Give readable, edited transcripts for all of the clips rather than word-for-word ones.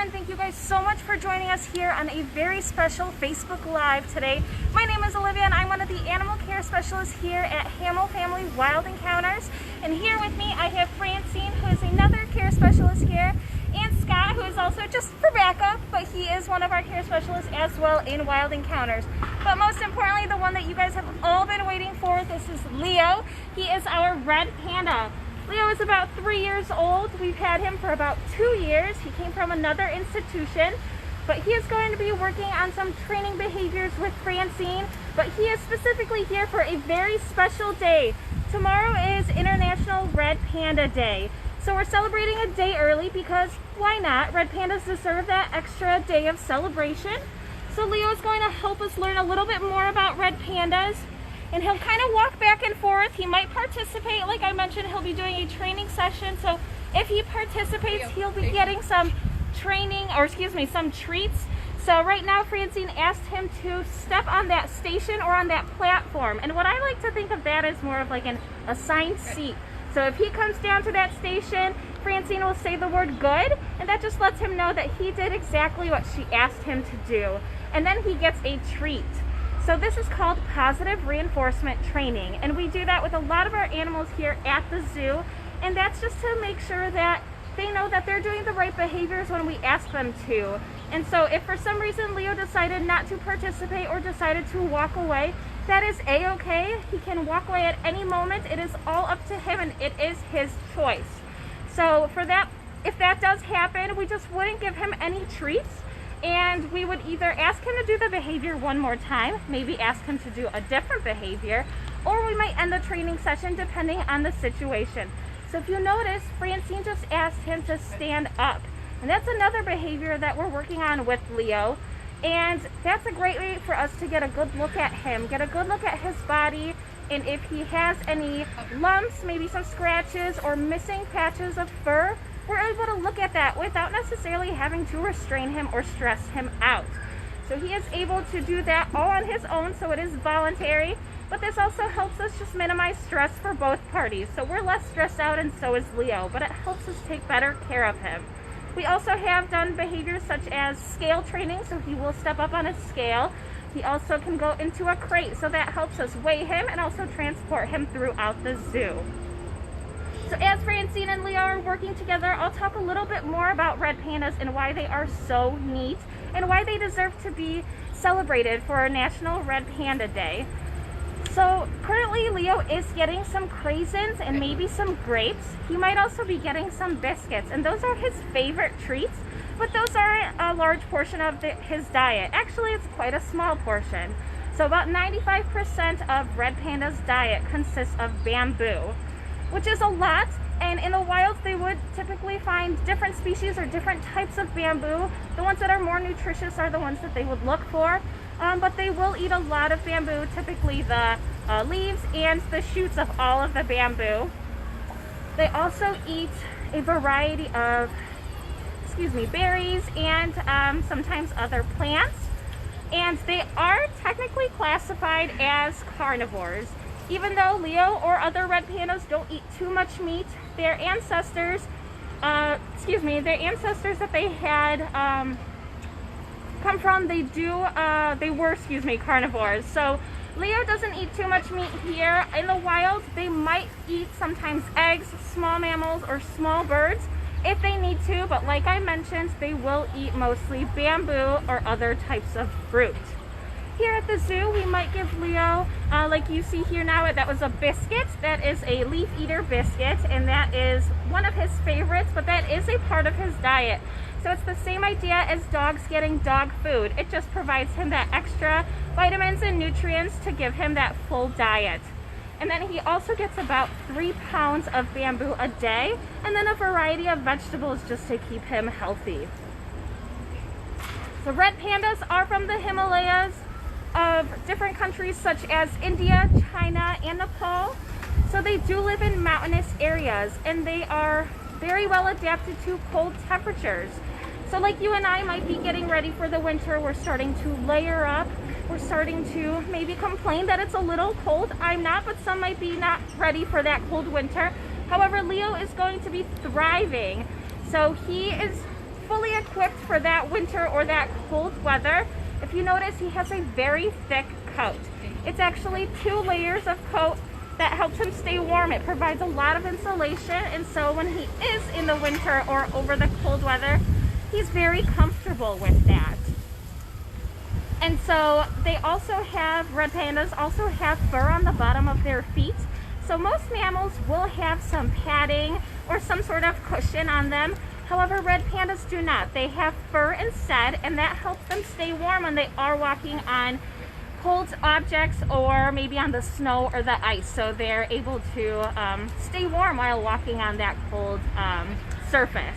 and thank you guys so much for joining us here on a very special Facebook Live today. My name is Olivia and I'm one of the animal care specialists here at Hamill Family Wild Encounters. And here with me I have Francine, who is another care specialist here, and Scott, who is also just for backup, but he is one of our care specialists as well in Wild Encounters. But most importantly, the one that you guys have all been waiting for, this is Leo. He is our Red Panda. Leo is about 3 years old. We've had him for about 2 years. He came from another institution, but he is going to be working on some training behaviors with Francine, but he is specifically here for a very special day. Tomorrow is International Red Panda Day. So we're celebrating a day early because why not? Red Pandas deserve that extra day of celebration. So Leo is going to help us learn a little bit more about Red Pandas, and he'll kind of walk back and forth. He might participate, like I mentioned, he'll be doing a training session. So if he participates, he'll be getting some training, or excuse me, some treats. So right now Francine asked him to step on that station or on that platform. And what I like to think of that as more of like an assigned seat. So if he comes down to that station, Francine will say the word good, and that just lets him know that he did exactly what she asked him to do. And then he gets a treat. So this is called positive reinforcement training, and we do that with a lot of our animals here at the zoo, and that's just to make sure that they know that they're doing the right behaviors when we ask them to. And so if for some reason Leo decided not to participate or decided to walk away, that is a-okay. He can walk away at any moment. It is all up to him, and it is his choice. So for that, if that does happen, we just wouldn't give him any treats. And we would either ask him to do the behavior one more time, maybe ask him to do a different behavior, or we might end the training session depending on the situation. So if you notice, Francine just asked him to stand up. And that's another behavior that we're working on with Leo. And that's a great way for us to get a good look at him, get a good look at his body, and if he has any lumps, maybe some scratches or missing patches of fur, we're able to look at that without necessarily having to restrain him or stress him out. So he is able to do that all on his own, so it is voluntary, but this also helps us just minimize stress for both parties. So we're less stressed out, and so is Leo, but it helps us take better care of him. We also have done behaviors such as scale training, so he will step up on a scale. He also can go into a crate, so that helps us weigh him and also transport him throughout the zoo. So as Francine and Leo are working together, I'll talk a little bit more about Red Pandas and why they are so neat and why they deserve to be celebrated for National Red Panda Day. So currently Leo is getting some craisins and maybe some grapes. He might also be getting some biscuits, and those are his favorite treats, but those aren't a large portion of his diet. Actually, it's quite a small portion. So about 95% of Red Panda's diet consists of bamboo, which is a lot, and in the wild they would typically find different species or different types of bamboo. The ones that are more nutritious are the ones that they would look for, but they will eat a lot of bamboo, typically the leaves and the shoots of all of the bamboo. They also eat a variety of, berries and sometimes other plants, and they are technically classified as carnivores. Even though Leo or other red pandas don't eat too much meat, their ancestors, that they had come from, they were carnivores. So Leo doesn't eat too much meat here. In the wild, they might eat sometimes eggs, small mammals, or small birds if they need to, but like I mentioned, they will eat mostly bamboo or other types of fruit. Here at the zoo, we might give Leo, like you see here now, that was a biscuit. That is a leaf eater biscuit, and that is one of his favorites, but that is a part of his diet. So it's the same idea as dogs getting dog food. It just provides him that extra vitamins and nutrients to give him that full diet. And then he also gets about 3 pounds of bamboo a day, and then a variety of vegetables just to keep him healthy. So Red Pandas are from the Himalayas of different countries such as India, China, and Nepal. So they do live in mountainous areas, and they are very well adapted to cold temperatures. So like you and I might be getting ready for the winter, we're starting to layer up, we're starting to maybe complain that it's a little cold. I'm not, but some might be not ready for that cold winter. However, Leo is going to be thriving. So he is fully equipped for that winter or that cold weather. If you notice, he has a very thick coat. It's actually 2 layers of coat that helps him stay warm. It provides a lot of insulation, and so when he is in the winter or over the cold weather, he's very comfortable with that. And so they also have, red pandas also have fur on the bottom of their feet. So most mammals will have some padding or some sort of cushion on them. However, red pandas do not. They have fur instead, and that helps them stay warm when they are walking on cold objects or maybe on the snow or the ice. So they're able to stay warm while walking on that cold surface.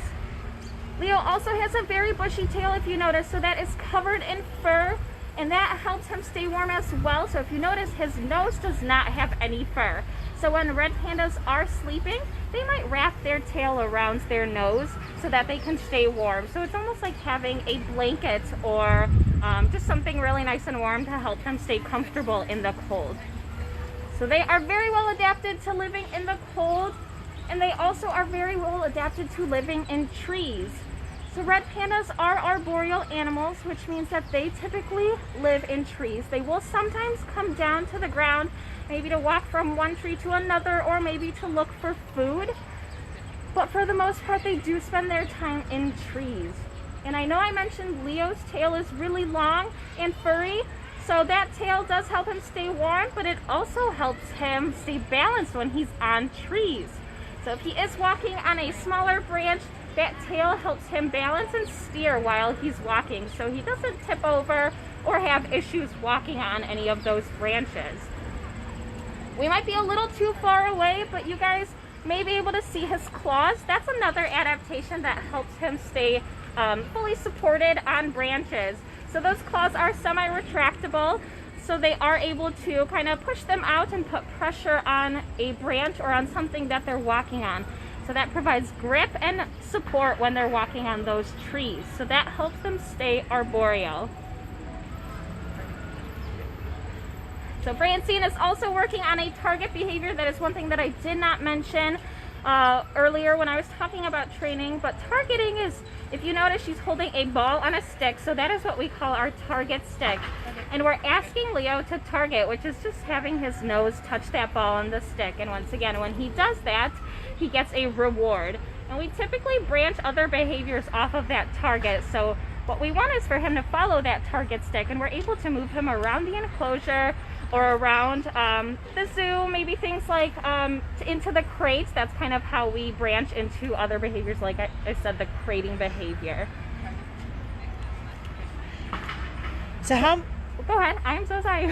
Leo also has a very bushy tail, if you notice, so that is covered in fur, and that helps him stay warm as well. So if you notice, his nose does not have any fur. So when red pandas are sleeping, they might wrap their tail around their nose so that they can stay warm. So it's almost like having a blanket or just something really nice and warm to help them stay comfortable in the cold. So they are very well adapted to living in the cold, and they also are very well adapted to living in trees. So red pandas are arboreal animals, which means that they typically live in trees. They will sometimes come down to the ground, maybe to walk from one tree to another, or maybe to look for food. But for the most part, they do spend their time in trees. And I know I mentioned Leo's tail is really long and furry, so that tail does help him stay warm, but it also helps him stay balanced when he's on trees. So if he is walking on a smaller branch, that tail helps him balance and steer while he's walking, so he doesn't tip over or have issues walking on any of those branches. We might be a little too far away, but you guys may be able to see his claws. That's another adaptation that helps him stay fully supported on branches. So those claws are semi-retractable, so they are able to kind of push them out and put pressure on a branch or on something that they're walking on. So that provides grip and support when they're walking on those trees. So that helps them stay arboreal. So Francine is also working on a target behavior. That is one thing that I did not mention earlier when I was talking about training. But targeting is, if you notice, she's holding a ball on a stick. So that is what we call our target stick. And we're asking Leo to target, which is just having his nose touch that ball on the stick. And once again, when he does that, he gets a reward. And we typically branch other behaviors off of that target. So what we want is for him to follow that target stick, and we're able to move him around the enclosure or around the zoo, maybe things like into the crates. That's kind of how we branch into other behaviors, like I said, the crating behavior. So how... Go ahead. I'm so sorry.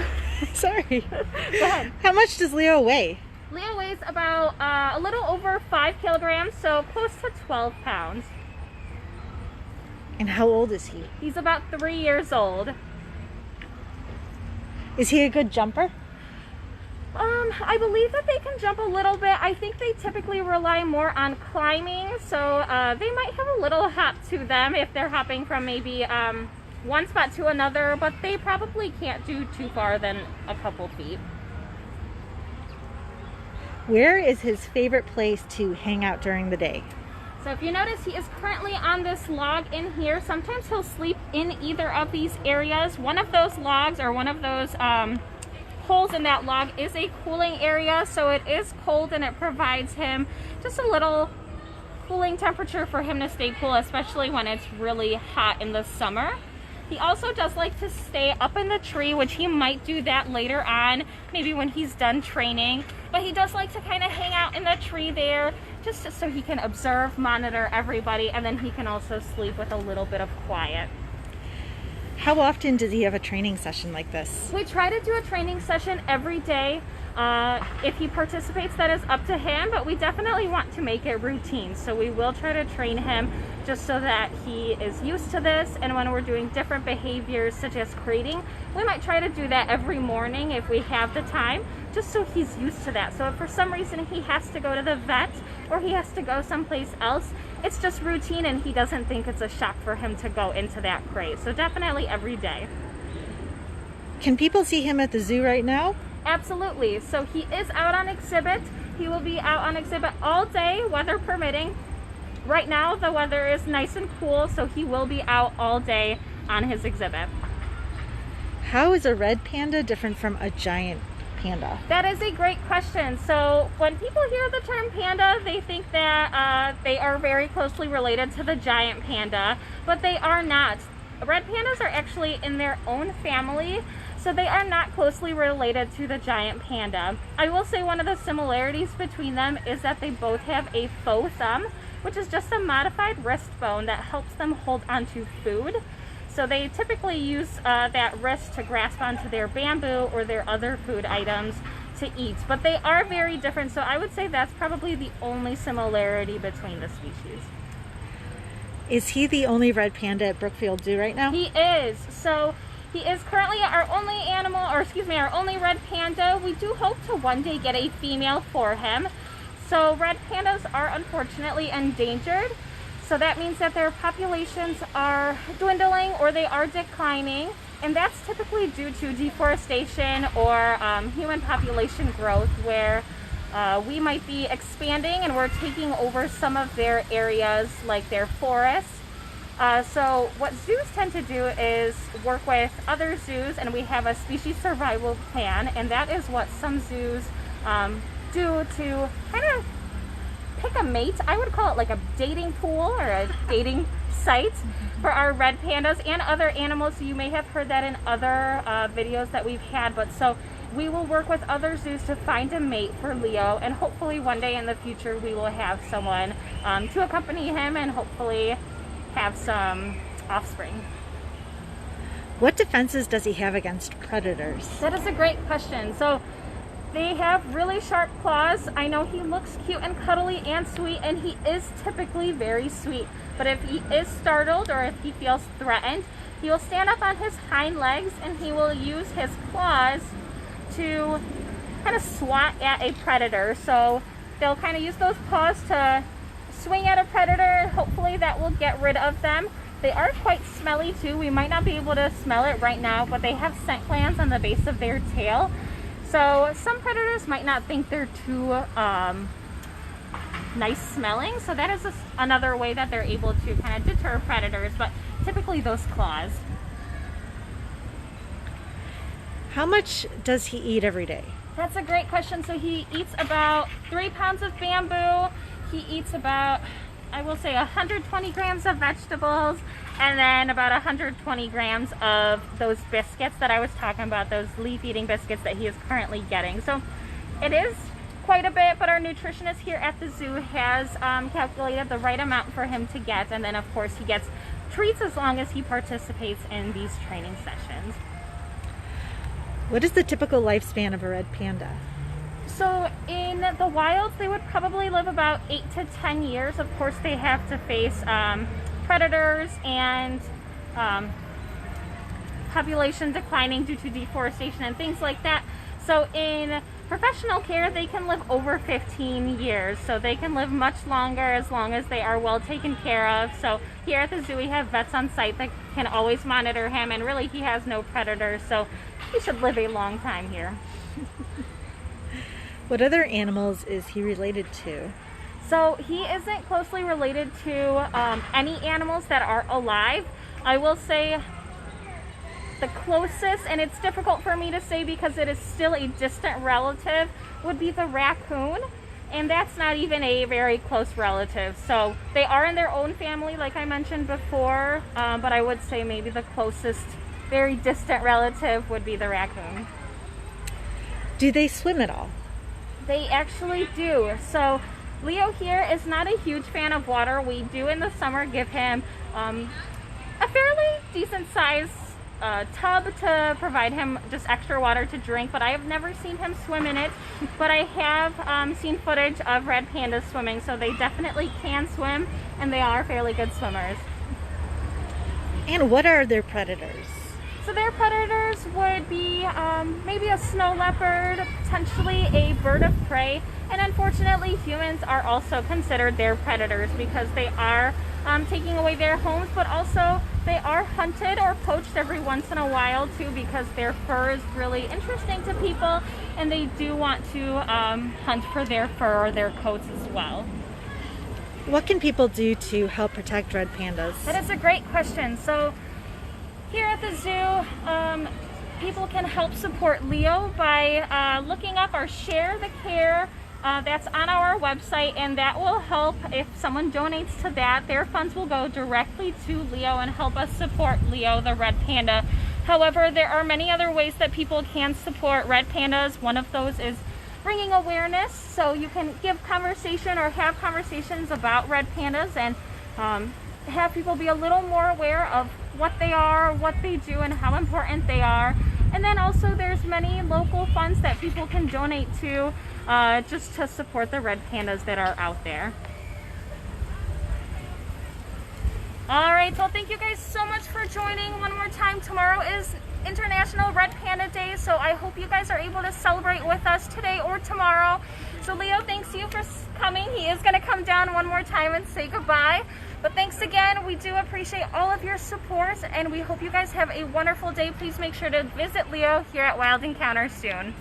Sorry. Go ahead. How much does Leo weigh? Leo weighs about a little over 5 kilograms, so close to 12 pounds. And how old is he? He's about 3 years old. Is he a good jumper? I believe that they can jump a little bit. I think they typically rely more on climbing, so they might have a little hop to them if they're hopping from maybe one spot to another, but they probably can't do too far than a couple feet. Where is his favorite place to hang out during the day? So if you notice, he is currently on this log in here. Sometimes he'll sleep in either of these areas. One of those logs, or one of those holes in that log, is a cooling area, so it is cold, and it provides him just a little cooling temperature for him to stay cool, especially when it's really hot in the summer. He also does like to stay up in the tree, which he might do that later on, maybe when he's done training. But he does like to kind of hang out in the tree there, just so he can observe, monitor everybody, and then he can also sleep with a little bit of quiet. How often does he have a training session like this? We try to do a training session every day. If he participates, that is up to him, but we definitely want to make it routine. So we will try to train him just so that he is used to this. And when we're doing different behaviors such as crating, we might try to do that every morning if we have the time, just so he's used to that. So if for some reason he has to go to the vet or he has to go someplace else, it's just routine, and he doesn't think it's a shock for him to go into that crate. So definitely every day. Can people see him at the zoo right now? Absolutely. So he is out on exhibit. He will be out on exhibit all day, weather permitting. right now the weather is nice and cool, so he will be out all day on his exhibit. How is a red panda different from a giant panda? That is a great question. So when people hear the term panda, they think that they are very closely related to the giant panda, but they are not. Red pandas are actually in their own family, so they are not closely related to the giant panda. I will say one of the similarities between them is that they both have a faux thumb, which is just a modified wrist bone that helps them hold onto food. So they typically use that wrist to grasp onto their bamboo or their other food items to eat. But they are very different, so I would say that's probably the only similarity between the species. Is he the only red panda at Brookfield Zoo right now? He is. So he is currently our only our only red panda. We do hope to one day get a female for him. So red pandas are unfortunately endangered. So that means that their populations are dwindling or they are declining, and that's typically due to deforestation or human population growth, where we might be expanding and we're taking over some of their areas like their forests. So what zoos tend to do is work with other zoos, and we have a species survival plan, and that is what some zoos do to kind of pick a mate. I would call it like a dating pool or a dating site for our red pandas and other animals. You may have heard that in other videos that we've had, but so we will work with other zoos to find a mate for Leo, and hopefully one day in the future we will have someone to accompany him and hopefully have some offspring. What defenses does he have against predators? That is a great question. So they have really sharp claws. I know he looks cute and cuddly and sweet, and he is typically very sweet. But if he is startled or if he feels threatened, he will stand up on his hind legs and he will use his claws to kind of swat at a predator. So they'll kind of use those paws to swing at a predator. Hopefully that will get rid of them. They are quite smelly too. We might not be able to smell it right now, but they have scent glands on the base of their tail. So some predators might not think they're too nice smelling. So that is another way that they're able to kind of deter predators, but typically those claws. How much does he eat every day? That's a great question. So he eats about 3 pounds of bamboo. He eats about, I will say, 120 grams of vegetables, and then about 120 grams of those biscuits that I was talking about, those leaf-eating biscuits that he is currently getting. So it is quite a bit, but our nutritionist here at the zoo has calculated the right amount for him to get, and then of course he gets treats as long as he participates in these training sessions. What is the typical lifespan of a red panda? So in the wild, they would probably live about 8 to 10 years. Of course, they have to face predators and population declining due to deforestation and things like that. So in professional care, they can live over 15 years. So they can live much longer as long as they are well taken care of. So here at the zoo, we have vets on site that can always monitor him, and really he has no predators. So he should live a long time here. What other animals is he related to? So he isn't closely related to any animals that are alive. I will say the closest, and it's difficult for me to say because it is still a distant relative, would be the raccoon. And that's not even a very close relative. So they are in their own family, like I mentioned before, but I would say maybe the closest very distant relative would be the raccoon. Do they swim at all? They actually do. So Leo here is not a huge fan of water. We do in the summer give him a fairly decent size tub to provide him just extra water to drink, but I have never seen him swim in it. But I have seen footage of red pandas swimming, so they definitely can swim, and they are fairly good swimmers. And what are their predators? So their predators would be maybe a snow leopard, potentially a bird of prey, and unfortunately humans are also considered their predators because they are taking away their homes, but also they are hunted or poached every once in a while too, because their fur is really interesting to people and they do want to hunt for their fur or their coats as well. What can people do to help protect red pandas? That is a great question. So here at the zoo, people can help support Leo by looking up our Share the Care that's on our website, and that will help. If someone donates to that, their funds will go directly to Leo and help us support Leo the red panda. However, there are many other ways that people can support red pandas. One of those is bringing awareness, so you can give conversation or have conversations about red pandas and have people be a little more aware of what they are, what they do, and how important they are. And then also there's many local funds that people can donate to just to support the red pandas that are out there. Alright, well thank you guys so much for joining one more time. Tomorrow is International Red Panda Day, so I hope you guys are able to celebrate with us today or tomorrow. So Leo, thanks you for coming. He is going to come down one more time and say goodbye. But thanks again. We do appreciate all of your support, and we hope you guys have a wonderful day. Please make sure to visit Leo here at Wild Encounters soon.